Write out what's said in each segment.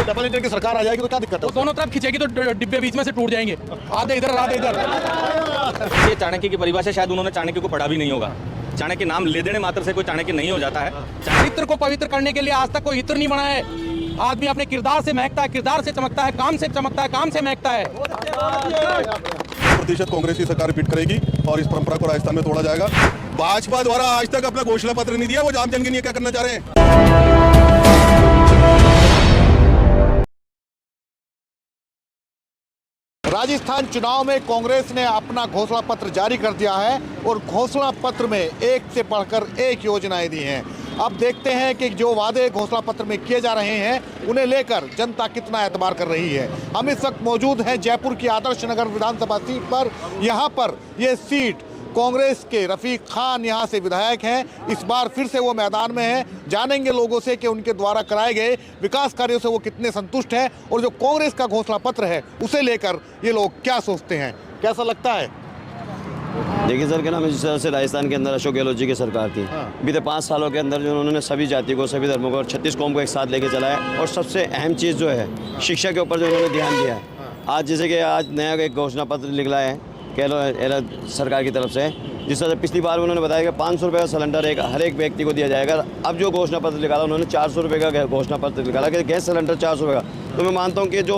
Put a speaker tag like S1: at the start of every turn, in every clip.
S1: Double engine की सरकार आ जाएगी तो क्या दिक्कत है?
S2: दोनों तरफ खींचेगी तो डिब्बे बीच में से टूट जाएंगे, आधे इधर आधे इधर।
S3: ये चाणक्य की परिभाषा शायद उन्होंने चाणक्य को पढ़ा भी नहीं होगा। चाणक्य नाम ले देने मात्र से कोई चाणक्य नहीं हो जाता है।
S2: चरित्र को पवित्र करने के लिए आज तक कोई इत्र नहीं बना है। आदमी अपने किरदार से महकता है, किरदार से चमकता है, काम से चमकता है, काम से महकता है।
S1: प्रतिशत कांग्रेस की सरकार रिपीट करेगी और इस परंपरा को राजस्थान में तोड़ा जाएगा। भाजपा द्वारा आज तक अपना घोषणा पत्र नहीं दिया, वो आम जन के लिए क्या करना चाह रहे हैं? राजस्थान चुनाव में कांग्रेस ने अपना घोषणा पत्र जारी कर दिया है और घोषणा पत्र में एक से बढ़कर एक योजनाएं दी हैं। अब देखते हैं कि जो वादे घोषणा पत्र में किए जा रहे हैं उन्हें लेकर जनता कितना एतबार कर रही है। हम इस वक्त मौजूद हैं जयपुर की आदर्श नगर विधानसभा सीट पर। यहाँ पर ये सीट कांग्रेस के रफीक खान यहाँ से विधायक हैं। इस बार फिर से वो मैदान में हैं। जानेंगे लोगों से कि उनके द्वारा कराए गए विकास कार्यों से वो कितने संतुष्ट हैं और जो कांग्रेस का घोषणा पत्र है उसे लेकर ये लोग क्या सोचते हैं। कैसा लगता है?
S4: देखिए सर, क्या नाम है, जिस तरह से राजस्थान के अंदर अशोक गहलोत जी की सरकार थी, बीते 5 सालों के अंदर जो उन्होंने सभी जाति को, सभी धर्मों को और 36 कौम को एक साथ लेके चला है। और सबसे अहम चीज़ जो है शिक्षा के ऊपर जो उन्होंने ध्यान दिया है। आज जैसे कि आज नया एक घोषणा पत्र निकला है कह लो सरकार की तरफ से, जिस तरह से पिछली बार उन्होंने बताया कि 500 रुपये का सिलेंडर हर एक व्यक्ति को दिया जाएगा। अब जो घोषणा पत्र निकाला उन्होंने 400 रुपये का घोषणा पत्र निकाला कि गैस सिलेंडर 400 रुपये का। तो मैं मानता हूँ कि जो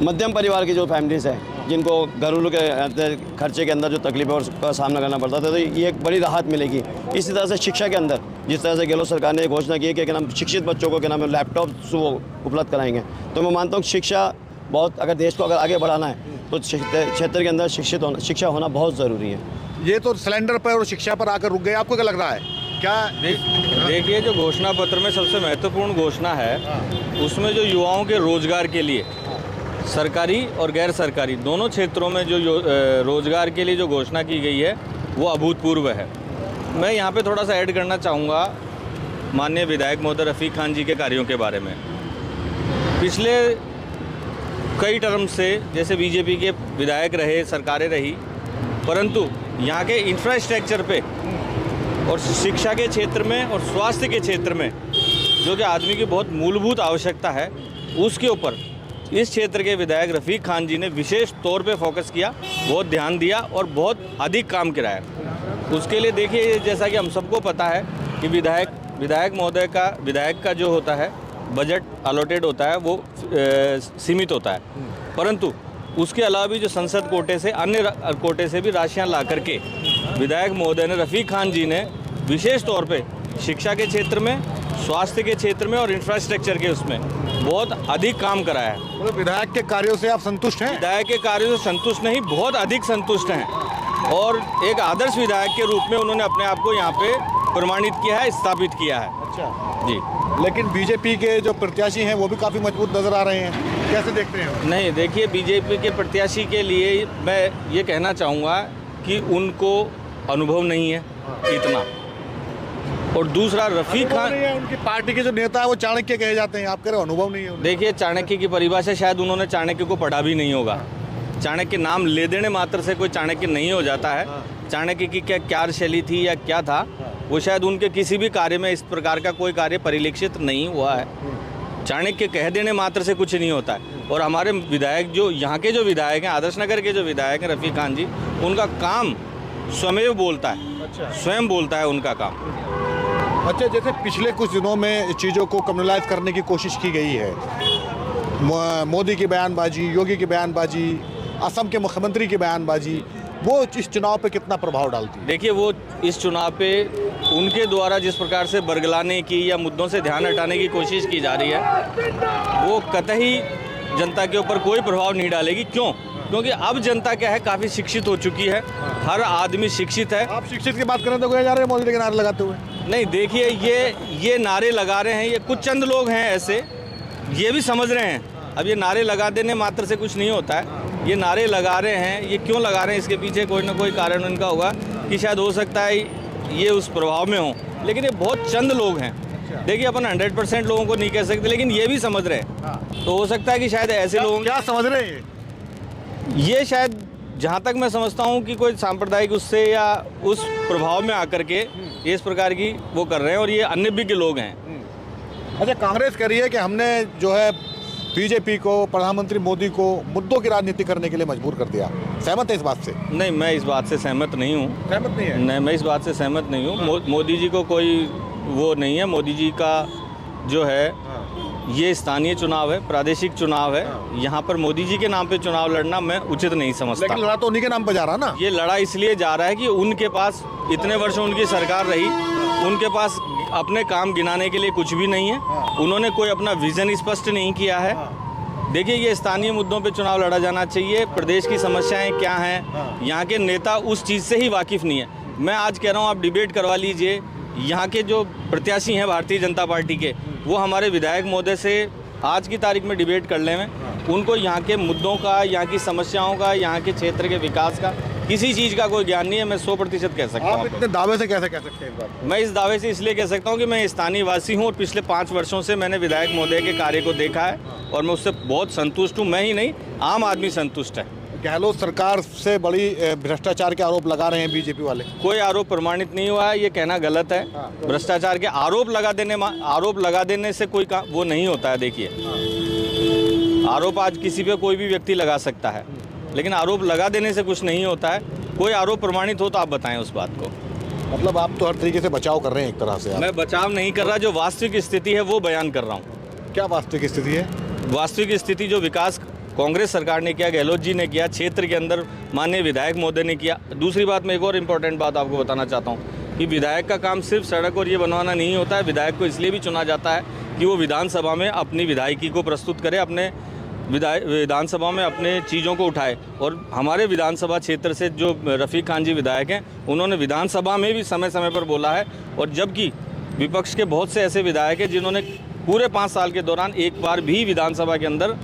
S4: मध्यम परिवार की जो फैमिलीज है, जिनको घरेलू के खर्चे के अंदर जो तकलीफों का सामना करना पड़ता था, तो ये एक बड़ी राहत मिलेगी। इसी तरह से शिक्षा के अंदर जिस तरह से गहलोत सरकार ने घोषणा की है कि नाम शिक्षित बच्चों को क्या नाम लैपटॉप वो उपलब्ध कराएंगे। तो मैं मानता हूँ शिक्षा बहुत, अगर देश को अगर आगे बढ़ाना है तो क्षेत्र के अंदर शिक्षा होना बहुत ज़रूरी है।
S1: ये तो सिलेंडर पर और शिक्षा पर आकर रुक गए, आपको क्या लग रहा है? क्या
S3: देखिए, जो घोषणा पत्र में सबसे महत्वपूर्ण घोषणा है उसमें जो युवाओं के रोजगार के लिए सरकारी और गैर सरकारी दोनों क्षेत्रों में जो रोजगार के लिए जो घोषणा की गई है वो अभूतपूर्व है। मैं यहाँ पे थोड़ा सा ऐड करना चाहूँगा माननीय विधायक महोदय रफीक खान जी के कार्यों के बारे में। पिछले कई टर्म से जैसे बीजेपी के विधायक रहे, सरकारें रही, परंतु यहाँ के इंफ्रास्ट्रक्चर पे और शिक्षा के क्षेत्र में और स्वास्थ्य के क्षेत्र में जो कि आदमी की बहुत मूलभूत आवश्यकता है उसके ऊपर इस क्षेत्र के विधायक रफीक खान जी ने विशेष तौर पे फोकस किया, बहुत ध्यान दिया और बहुत अधिक काम कराया। उसके लिए देखिए, जैसा कि हम सबको पता है कि विधायक महोदय विधायक का जो होता है बजट अलॉटेड होता है वो सीमित होता है, परंतु उसके अलावा भी जो संसद कोटे से अन्य कोटे से भी राशियां ला करके विधायक महोदय ने रफीक खान जी ने विशेष तौर पे शिक्षा के क्षेत्र में, स्वास्थ्य के क्षेत्र में और इंफ्रास्ट्रक्चर के उसमें बहुत अधिक काम कराया है।
S1: मतलब विधायक के कार्यों से आप संतुष्ट हैं?
S3: विधायक के कार्यों से संतुष्ट नहीं, बहुत अधिक संतुष्ट हैं और एक आदर्श विधायक के रूप में उन्होंने अपने आप को यहाँ पे प्रमाणित किया है, स्थापित किया है।
S1: अच्छा
S3: जी।
S1: लेकिन बीजेपी के जो प्रत्याशी हैं वो भी काफ़ी मजबूत नजर आ रहे हैं, कैसे देखते हैं?
S3: नहीं, देखिए, बीजेपी के प्रत्याशी के लिए मैं ये कहना चाहूँगा कि उनको अनुभव नहीं है इतना, और दूसरा रफीक खान,
S1: उनकी पार्टी के जो नेता है वो चाणक्य कहे जाते हैं, आप कह रहे हो अनुभव नहीं है?
S3: देखिए, चाणक्य की परिभाषा शायद उन्होंने चाणक्य को पढ़ा भी नहीं होगा। चाणक्य नाम ले देने मात्र से कोई चाणक्य नहीं हो जाता है। चाणक्य की क्या कार्यशैली थी या क्या था, वो शायद उनके किसी भी कार्य में इस प्रकार का कोई कार्य परिलक्षित नहीं हुआ है। चाणक्य कह देने मात्र से कुछ नहीं होता है। और हमारे विधायक जो यहाँ के जो विधायक हैं, आदर्श नगर के जो विधायक हैं रफीक खान जी, उनका काम स्वयं बोलता है, स्वयं बोलता है उनका काम।
S1: अच्छा, जैसे पिछले कुछ दिनों में चीज़ों को कम्युनलाइज करने की कोशिश की गई है, मोदी की बयानबाजी, योगी की बयानबाजी, असम के मुख्यमंत्री की बयानबाजी, वो इस चुनाव पे कितना प्रभाव डालती है?
S3: देखिए, वो इस चुनाव पे उनके द्वारा जिस प्रकार से बरगलाने की या मुद्दों से ध्यान हटाने की कोशिश की जा रही है वो कतई जनता के ऊपर कोई प्रभाव नहीं डालेगी। क्यों? क्योंकि अब जनता क्या है, काफ़ी शिक्षित हो चुकी है, हर आदमी शिक्षित है।
S1: आप शिक्षित की बात करें तो कहे जा रहे हैं मोदी के नारे लगाते हुए।
S3: नहीं, देखिए, ये नारे लगा रहे हैं, ये कुछ चंद लोग हैं ऐसे, ये भी समझ रहे हैं। अब ये नारे लगा देने मात्र से कुछ नहीं होता है। ये नारे लगा रहे हैं, ये क्यों लगा रहे हैं, इसके पीछे कोई ना कोई कारण उनका होगा कि शायद हो सकता है ये उस प्रभाव में हो, लेकिन ये बहुत चंद लोग हैं। देखिए, अपन 100% लोगों को नहीं कह सकते, लेकिन ये भी समझ रहे हैं। तो हो सकता है कि शायद ऐसे लोग
S1: क्या समझ रहे हैं?
S3: ये शायद, जहाँ तक मैं समझता हूँ कि कोई सांप्रदायिक उससे या उस प्रभाव में आकर के ये इस प्रकार की वो कर रहे हैं, और ये अन्य भी के लोग हैं।
S1: अच्छा, कांग्रेस कह रही है कि हमने जो है बीजेपी को, प्रधानमंत्री मोदी को मुद्दों की राजनीति करने के लिए मजबूर कर दिया। सहमत है इस बात से?
S3: नहीं, मैं इस बात से सहमत नहीं हूँ।
S1: सहमत नहीं है?
S3: नहीं, मैं इस बात से सहमत नहीं हूँ। मोदी जी को कोई वो नहीं है। मोदी जी का जो है ये स्थानीय चुनाव है, प्रादेशिक चुनाव है। यहाँ पर मोदी जी के नाम पे चुनाव लड़ना मैं उचित नहीं समझता।
S1: लेकिन लड़ा तो उन्हीं के नाम पर जा रहा ना।
S3: ये लड़ा इसलिए जा रहा है कि उनके पास इतने वर्षों उनकी सरकार रही, उनके पास अपने काम गिनाने के लिए कुछ भी नहीं है। उन्होंने कोई अपना विजन स्पष्ट नहीं किया है। देखिए, ये स्थानीय मुद्दों पे चुनाव लड़ा जाना चाहिए। प्रदेश की समस्याएं क्या हैं, यहाँ के नेता उस चीज़ से ही वाकिफ़ नहीं है। मैं आज कह रहा हूँ, आप डिबेट करवा लीजिए। यहाँ के जो प्रत्याशी हैं भारतीय जनता पार्टी के, वो हमारे विधायक महोदय से आज की तारीख में डिबेट कर लें। उनको यहाँ के मुद्दों का, यहाँ की समस्याओं का, यहाँ के क्षेत्र के विकास का किसी चीज़ का कोई ज्ञान नहीं है। मैं 100% कह सकता हूँ।
S1: आप इतने दावे से कैसे कह सकते हैं इस बात?
S3: मैं इस दावे से इसलिए कह सकता हूँ कि मैं स्थानीय वासी हूँ और पिछले 5 वर्षों से मैंने विधायक महोदय के कार्य को देखा है और मैं उससे बहुत संतुष्ट हूँ। मैं ही नहीं, आम आदमी संतुष्ट है।
S1: गहलोत सरकार से बड़ी भ्रष्टाचार के आरोप लगा रहे हैं बीजेपी वाले।
S3: कोई आरोप प्रमाणित नहीं हुआ है, ये कहना गलत है। भ्रष्टाचार के आरोप लगा देने से कोई वो नहीं होता है। देखिए, आरोप आज किसी पे कोई भी व्यक्ति लगा सकता है, लेकिन आरोप लगा देने से कुछ नहीं होता है। कोई आरोप प्रमाणित हो तो आप बताएं उस बात को।
S1: मतलब आप तो हर तरीके से बचाव कर रहे हैं एक तरह से।
S3: मैं बचाव नहीं कर रहा, जो वास्तविक स्थिति है वो बयान कर रहा हूँ।
S1: क्या वास्तविक स्थिति है?
S3: वास्तविक स्थिति जो विकास कांग्रेस सरकार ने किया, गहलोत जी ने किया, क्षेत्र के अंदर माननीय विधायक महोदय ने किया। दूसरी बात, मैं एक और इम्पोर्टेंट बात आपको बताना चाहता हूँ कि विधायक का काम सिर्फ सड़क और ये बनवाना नहीं होता है। विधायक को इसलिए भी चुना जाता है कि वो विधानसभा में अपनी विधायकी को प्रस्तुत करे, अपने विधानसभा में अपने चीज़ों को उठाए। और हमारे विधानसभा क्षेत्र से जो रफ़ीक खान जी विधायक हैं, उन्होंने विधानसभा में भी समय समय पर बोला है। और जबकि विपक्ष के बहुत से ऐसे विधायक हैं जिन्होंने पूरे 5 साल के दौरान एक बार भी विधानसभा के अंदर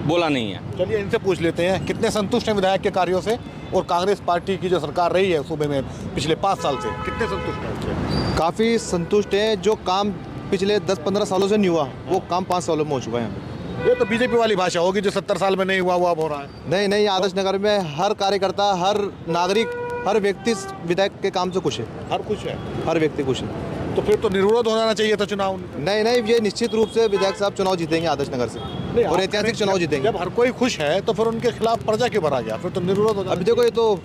S3: बोला नहीं है।
S1: चलिए इनसे पूछ लेते हैं, कितने संतुष्ट हैं विधायक के कार्यों से और कांग्रेस पार्टी की जो सरकार रही है सूबे में पिछले 5 साल से, कितने संतुष्ट हैं उनसे?
S5: काफ़ी संतुष्ट हैं। जो काम पिछले 10-15 सालों से नहीं हुआ, वो काम 5 सालों में हो चुका है।
S1: ये तो बीजेपी वाली भाषा होगी, जो 70 साल में नहीं हुआ वो अब हो रहा है।
S5: नहीं, आदर्श नगर में हर कार्यकर्ता, हर नागरिक, हर व्यक्ति विधायक के काम से खुश है।
S1: हर कुछ है,
S5: हर व्यक्ति खुश है।
S1: तो फिर तो निर्विरोध होना चाहिए था चुनाव।
S5: नहीं, ये निश्चित रूप से विधायक साहब चुनाव जीतेंगे आदर्श नगर से, और ऐतिहासिक चुनाव जीतेंगे।
S1: जब हर कोई खुश है तो फिर उनके खिलाफ पर्चा क्यों भरा गया? फिर तो निर्विरोध हो जाना।
S5: अभी देखो, ये तो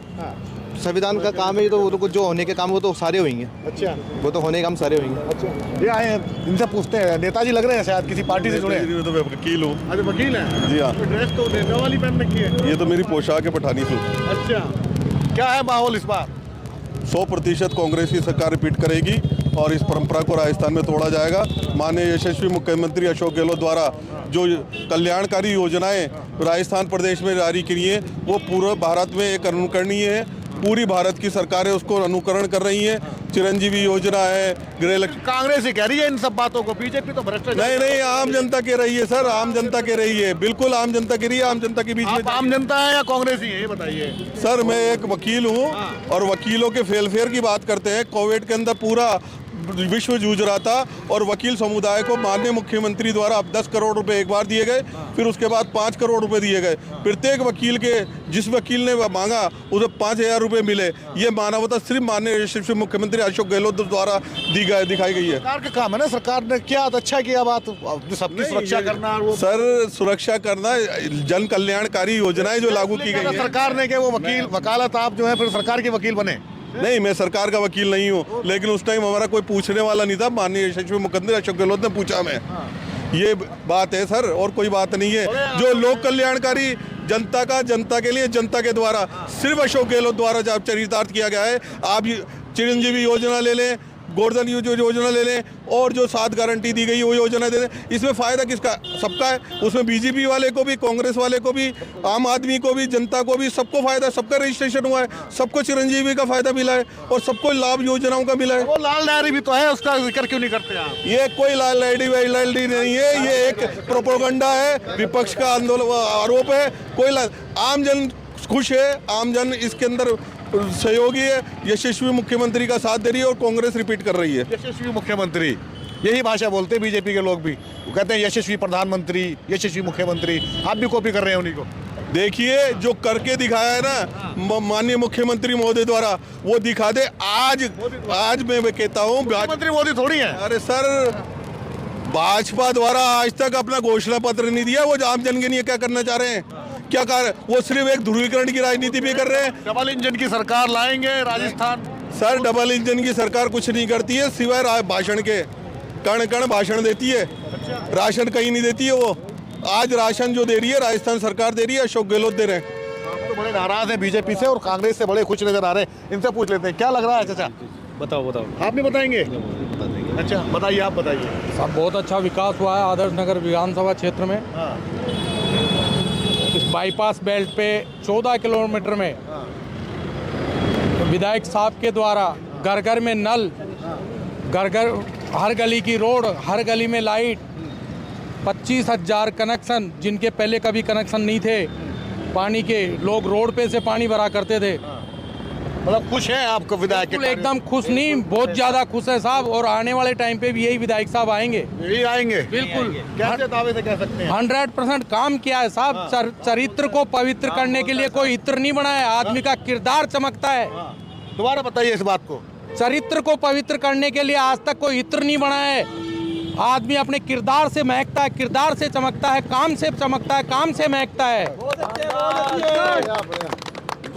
S5: संविधान का काम है, ये तो वो जो होने के काम वो तो सारे होंगे।
S1: अच्छा,
S5: वो तो होने के काम सारे होंगे।
S1: अच्छा, ये आए हैं, इनसे पूछते हैं। नेताजी लग रहे हैं, शायद किसी पार्टी से जुड़े हैं।
S6: मैं तो वकील हूँ।
S1: अरे वकील हैं?
S6: जी हाँ।
S1: ड्रेस तो नेता वाली पहन रखी है।
S6: ये तो मेरी पोशाक है पठानी सूट।
S1: अच्छा, क्या है माहौल इस बार?
S6: 100% कांग्रेस की सरकार रिपीट करेगी और इस परंपरा को राजस्थान में तोड़ा जाएगा। माननीय यशस्वी मुख्यमंत्री अशोक गहलोत द्वारा जो कल्याणकारी योजनाएं राजस्थान प्रदेश में जारी की हैं, वो पूरे भारत में एक अनुकरणीय है। पूरी भारत की सरकारें उसको अनुकरण कर रही हैं। चिरंजीवी योजना है, गृहलक्ष्मी।
S1: कांग्रेस ही कह रही है इन सब बातों को, बीजेपी तो भ्रष्टाचार।
S6: नहीं, आम जनता कह रही है सर, आम जनता कह रही है, बिल्कुल आम जनता कह रही है। आम जनता के बीच में
S1: आम जनता है या कांग्रेस ही है, ये बताइए।
S6: सर, मैं एक वकील हूँ और वकीलों के वेलफेयर की बात करते हैं। कोविड के अंदर पूरा विश्व जूझ रहा था और वकील समुदाय को माननीय मुख्यमंत्री द्वारा अब 10 करोड़ रुपए एक बार दिए गए, फिर उसके बाद 5 करोड़ रुपए दिए गए। प्रत्येक वकील के, जिस वकील ने मांगा उसे 5,000 रुपए मिले। ये मानवता सिर्फ माननीय यशस्वी मुख्यमंत्री अशोक गहलोत द्वारा दिखाई गई है।
S1: सरकार का काम है ना, सरकार ने क्या अच्छा किया बात, सबकी सुरक्षा करना। वो
S6: सर, सुरक्षा करना, जन कल्याणकारी योजनाएं जो लागू की गई है
S1: सरकार ने, क्या वो वकील वकालत आप जो है फिर सरकार के वकील बने?
S6: नहीं, मैं सरकार का वकील नहीं हूँ, लेकिन उस टाइम हमारा कोई पूछने वाला नहीं था। माननीय यशस्वी मुख्यमंत्री अशोक गहलोत ने पूछा। मैं ये बात है सर, और कोई बात नहीं है। जो लोक कल्याणकारी जनता के लिए, जनता के द्वारा, सिर्फ अशोक गहलोत द्वारा जब चरितार्थ किया गया है। आप चिरंजीवी योजना ले लें, गोवर्धन योजना ले लें, और जो 7 गारंटी दी गई वो योजना दे दें। इसमें फ़ायदा किसका? सबका है। उसमें बीजेपी वाले को भी, कांग्रेस वाले को भी, आम आदमी को भी, जनता को भी, सबको फ़ायदा। सबका रजिस्ट्रेशन हुआ है, सबको चिरंजीवी का फ़ायदा मिला है और सबको लाभ योजनाओं का मिला है।
S1: वो लाल डायरी भी तो है, उसका जिक्र क्यों नहीं करते आप?
S6: ये कोई लाल डायरी नहीं है, ये एक प्रोपेगेंडा है, विपक्ष का आरोप है। कोई आम जन खुश है, आम जन इसके अंदर सहयोगी है। यशस्वी मुख्यमंत्री का साथ दे रही है और कांग्रेस रिपीट कर रही है।
S1: यशस्वी मुख्यमंत्री, यही भाषा बोलते हैं बीजेपी के लोग भी। वो कहते हैं यशस्वी प्रधानमंत्री, यशस्वी मुख्यमंत्री। आप भी कॉपी कर रहे हैं उन्हीं को।
S6: देखिए, जो करके दिखाया है ना माननीय मुख्यमंत्री महोदय द्वारा, वो दिखा दे। आज मैं कहता हूँ,
S1: मुख्यमंत्री मोदी थोड़ी है।
S6: अरे सर, भाजपा द्वारा आज तक अपना घोषणा पत्र नहीं दिया। वो आम जन के लिए क्या करना चाह रहे हैं, क्या कर, वो सिर्फ एक ध्रुवीकरण की राजनीति भी कर रहे हैं।
S1: डबल इंजन की सरकार लाएंगे राजस्थान।
S6: सर डबल इंजन की सरकार कुछ नहीं करती है सिवाय भाषण के, कण कण भाषण देती है, राशन कहीं नहीं देती है। वो आज राशन जो दे रही है राजस्थान सरकार दे रही है, अशोक गहलोत दे रहे हैं।
S1: तो बड़े नाराज हैं बीजेपी से और कांग्रेस से बड़े खुश नजर आ रहे हैं। इनसे पूछ लेते हैं क्या लग रहा है चाचा।
S5: बताओ
S1: आप नहीं बताएंगे? अच्छा बताइए, आप बताइए।
S2: सब बहुत अच्छा विकास हुआ है आदर्श नगर विधानसभा क्षेत्र में। इस बाईपास बेल्ट पे 14 किलोमीटर में विधायक साहब के द्वारा घर घर में नल, घर घर हर गली की रोड, हर गली में लाइट, 25,000 कनेक्शन जिनके पहले कभी कनेक्शन नहीं थे पानी के, लोग रोड पे से पानी भरा करते थे।
S1: मतलब खुश हैं आपको विधायक?
S2: बिल्कुल एकदम खुश नहीं, बहुत ज़्यादा खुश है साहब। और आने वाले टाइम पे भी यही विधायक साहब आएंगे।
S1: यही आएंगे
S2: बिल्कुल,
S1: कैसे दावे से कह सकते हैं?
S2: 100% काम किया है साहब। चरित्र को पवित्र करने के लिए कोई इत्र नहीं बना है, आदमी का किरदार चमकता है।
S1: दोबारा बताइए इस बात को।
S2: चरित्र को पवित्र करने के लिए आज तक कोई इत्र नहीं बना है। आदमी अपने किरदार से महकता है, किरदार से चमकता है, काम से चमकता है, काम से महकता है।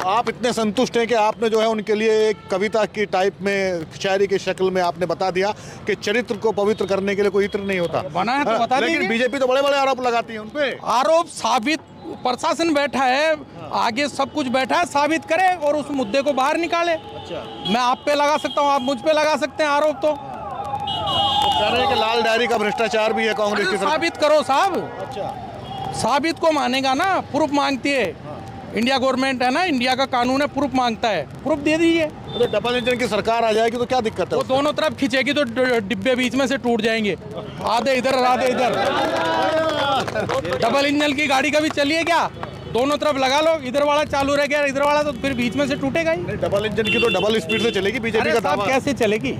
S1: आप इतने संतुष्ट हैं कि आपने जो है उनके लिए एक कविता की टाइप में, शायरी की शक्ल में आपने बता दिया कि चरित्र को पवित्र करने के लिए कोई इत्र नहीं होता।
S2: बना है तो बता
S1: लेकिन
S2: दीजिए।
S1: बीजेपी तो बड़े बड़े आरोप लगाती है उन पे।
S2: आरोप साबित, प्रशासन बैठा है आगे, सब कुछ बैठा है, साबित करे और उस मुद्दे को बाहर निकाले। मैं आप पे लगा सकता हूँ, आप मुझ पे लगा सकते हैं आरोप। तो
S1: कह रहे हैं कि लाल डायरी का भ्रष्टाचार भी है कांग्रेस की सरकार।
S2: साबित करो साहब।
S1: अच्छा,
S2: साबित को मानेगा ना, प्रूफ मांगती है। इंडिया गवर्नमेंट है ना, इंडिया का कानून है, प्रूफ मांगता है, प्रूफ दे दीजिए।
S1: तो डबल इंजन की सरकार आ जाएगी तो क्या दिक्कत है?
S2: वो दोनों तरफ खींचेगी तो डिब्बे बीच में से टूट जाएंगे, आधे इधर और आधे इधर। डबल इंजन की गाड़ी कभी चली है क्या? दोनों तरफ लगा लो, इधर वाला चालू रह गया, इधर वाला, तो फिर बीच में से टूटेगा ही।
S1: डबल इंजन की तो डबल स्पीड से चलेगी, बीजेपी
S2: अरे
S1: का
S2: साहब
S1: दावा।
S2: कैसे चलेगी?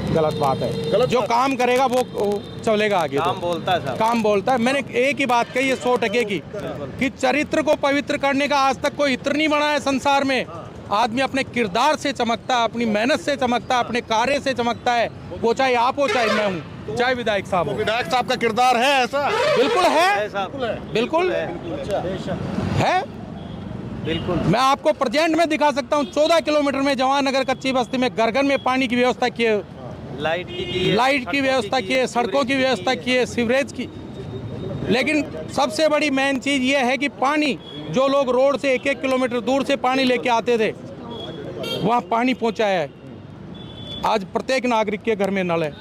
S2: गलत बात है।
S1: गलत
S2: जो
S1: बात।
S2: काम करेगा वो चलेगा आगे।
S3: काम बोलता है साहब।
S2: काम बोलता है। मैंने एक ही बात कही है 100 टके की, कि चरित्र को पवित्र करने का आज तक कोई इत्र नहीं बना है संसार में। आदमी अपने किरदार से चमकता है, अपनी मेहनत से चमकता है, अपने कार्य से चमकता है। वो चाहे आप हो, चाहे मैं हूँ, चाहे विधायक साहब हो।
S1: विधायक साहब का किरदार है ऐसा?
S2: बिल्कुल है, बिल्कुल है।
S3: बिल्कुल
S2: मैं आपको प्रेजेंट में दिखा सकता हूँ। 14 किलोमीटर में जवान नगर कच्ची बस्ती में घर घर में पानी की व्यवस्था की है, लाइट की व्यवस्था की है, सड़कों की व्यवस्था की है, सीवरेज की। लेकिन सबसे बड़ी मेन चीज़ ये है कि पानी, जो लोग रोड से 1-1 किलोमीटर दूर से पानी लेके आते थे, वहाँ पानी पहुँचाया है। आज प्रत्येक नागरिक के घर में नल है।